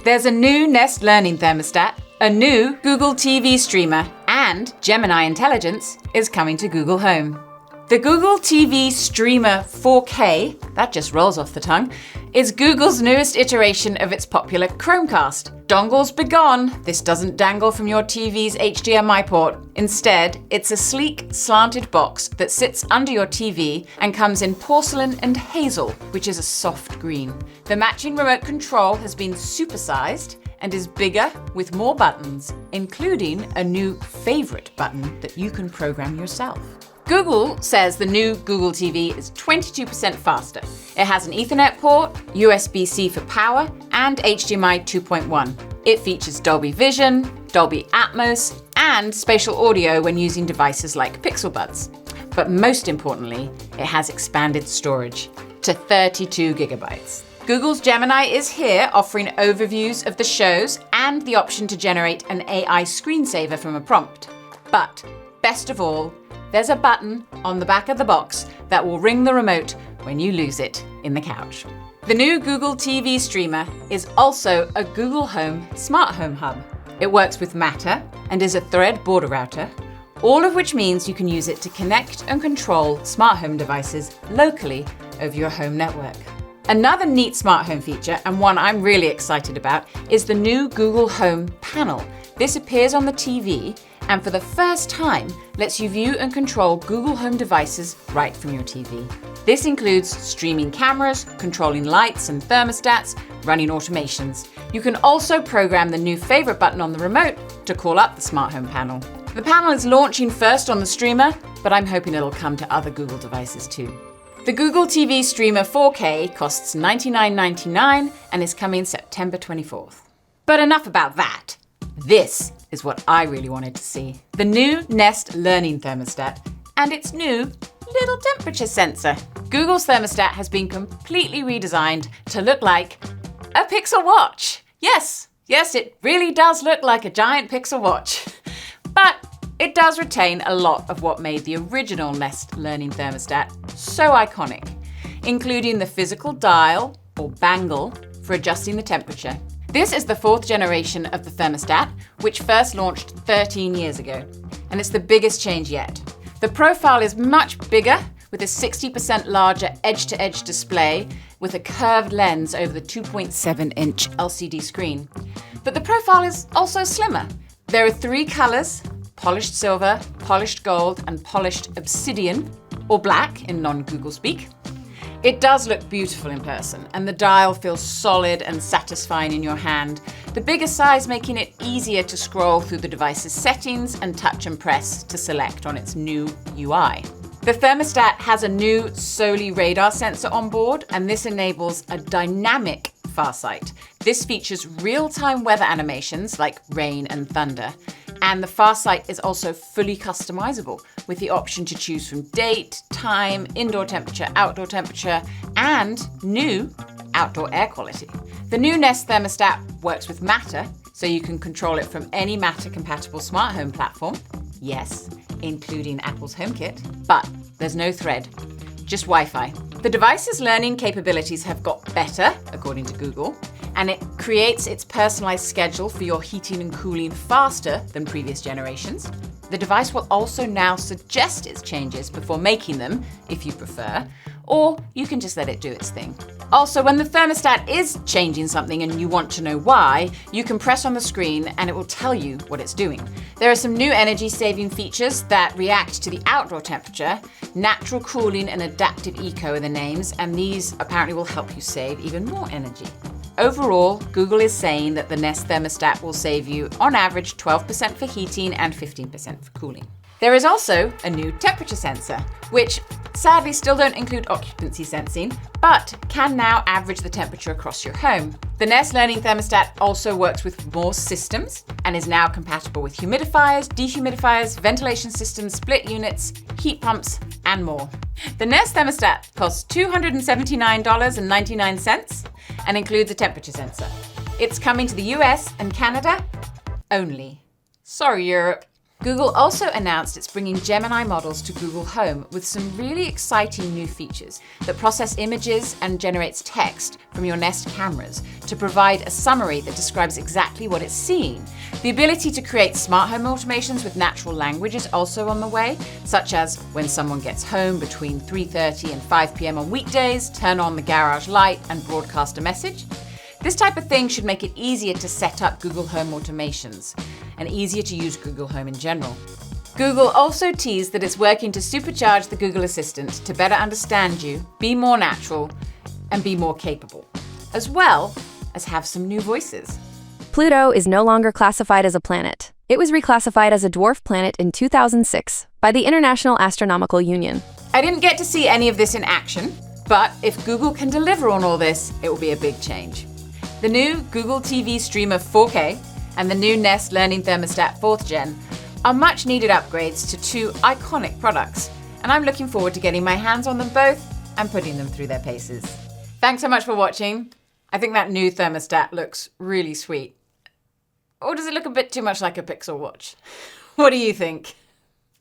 There's a new Nest Learning Thermostat, a new Google TV streamer, and Gemini intelligence is coming to Google Home. The Google TV Streamer 4K, that just rolls off the tongue, is Google's newest iteration of its popular Chromecast. Dongles begone, this doesn't dangle from your TV's HDMI port. Instead, it's a sleek, slanted box that sits under your TV and comes in porcelain and hazel, which is a soft green. The matching remote control has been supersized and is bigger with more buttons, including a new favorite button that you can program yourself. Google says the new Google TV is 22% faster. It has an Ethernet port, USB-C for power, and HDMI 2.1. It features Dolby Vision, Dolby Atmos, and spatial audio when using devices like Pixel Buds. But most importantly, it has expanded storage to 32 gigabytes. Google's Gemini is here, offering overviews of the shows and the option to generate an AI screensaver from a prompt. But best of all, there's a button on the back of the box that will ring the remote when you lose it in the couch. The new Google TV streamer is also a Google Home smart home hub. It works with Matter and is a Thread border router, all of which means you can use it to connect and control smart home devices locally over your home network. Another neat smart home feature, and one I'm really excited about, is the new Google Home panel. This appears on the TV and for the first time lets you view and control Google Home devices right from your TV. This includes streaming cameras, controlling lights and thermostats, running automations. You can also program the new favorite button on the remote to call up the smart home panel. The panel is launching first on the streamer, but I'm hoping it'll come to other Google devices too. The Google TV Streamer 4K costs $99.99 and is coming September 24th. But enough about that. This is what I really wanted to see. The new Nest Learning Thermostat and its new little temperature sensor. Google's thermostat has been completely redesigned to look like a Pixel watch. Yes, it really does look like a giant Pixel watch. But it does retain a lot of what made the original Nest Learning Thermostat so iconic, including the physical dial or bangle for adjusting the temperature. This is the fourth generation of the thermostat, which first launched 13 years ago, and it's the biggest change yet. The profile is much bigger, with a 60% larger edge-to-edge display with a curved lens over the 2.7-inch LCD screen. But the profile is also slimmer. There are 3 colors: polished silver, polished gold, and polished obsidian, or black in non-Google speak. It does look beautiful in person, and the dial feels solid and satisfying in your hand, the bigger size making it easier to scroll through the device's settings and touch and press to select on its new UI. The thermostat has a new Soli radar sensor on board, and this enables a dynamic Farsight. This features real-time weather animations like rain and thunder. And the Farsight is also fully customizable with the option to choose from date, time, indoor temperature, outdoor temperature, and new outdoor air quality. The new Nest Thermostat works with Matter, so you can control it from any Matter-compatible smart home platform. Yes, including Apple's HomeKit. But there's no Thread, just Wi-Fi. The device's learning capabilities have got better, according to Google, and it creates its personalized schedule for your heating and cooling faster than previous generations. The device will also now suggest its changes before making them, if you prefer, or you can just let it do its thing. Also, when the thermostat is changing something and you want to know why, you can press on the screen and it will tell you what it's doing. There are some new energy-saving features that react to the outdoor temperature. Natural cooling and adaptive eco are the names, and these apparently will help you save even more energy. Overall, Google is saying that the Nest Thermostat will save you, on average, 12% for heating and 15% for cooling. There is also a new temperature sensor, which sadly still don't include occupancy sensing, but can now average the temperature across your home. The Nest Learning Thermostat also works with more systems and is now compatible with humidifiers, dehumidifiers, ventilation systems, split units, heat pumps, and more. The Nest Thermostat costs $279.99 and includes a temperature sensor. It's coming to the US and Canada only. Sorry, Europe. Google also announced it's bringing Gemini models to Google Home with some really exciting new features that process images and generates text from your Nest cameras to provide a summary that describes exactly what it's seeing. The ability to create smart home automations with natural language is also on the way, such as when someone gets home between 3:30 and 5 p.m. on weekdays, turn on the garage light and broadcast a message. This type of thing should make it easier to set up Google Home automations and easier to use Google Home in general. Google also teased that it's working to supercharge the Google Assistant to better understand you, be more natural, and be more capable, as well as have some new voices. Pluto is no longer classified as a planet. It was reclassified as a dwarf planet in 2006 by the International Astronomical Union. I didn't get to see any of this in action, but if Google can deliver on all this, it will be a big change. The new Google TV Streamer 4K and the new Nest Learning Thermostat 4th Gen are much needed upgrades to two iconic products, and I'm looking forward to getting my hands on them both and putting them through their paces. Thanks so much for watching. I think that new thermostat looks really sweet. Or does it look a bit too much like a Pixel watch? What do you think?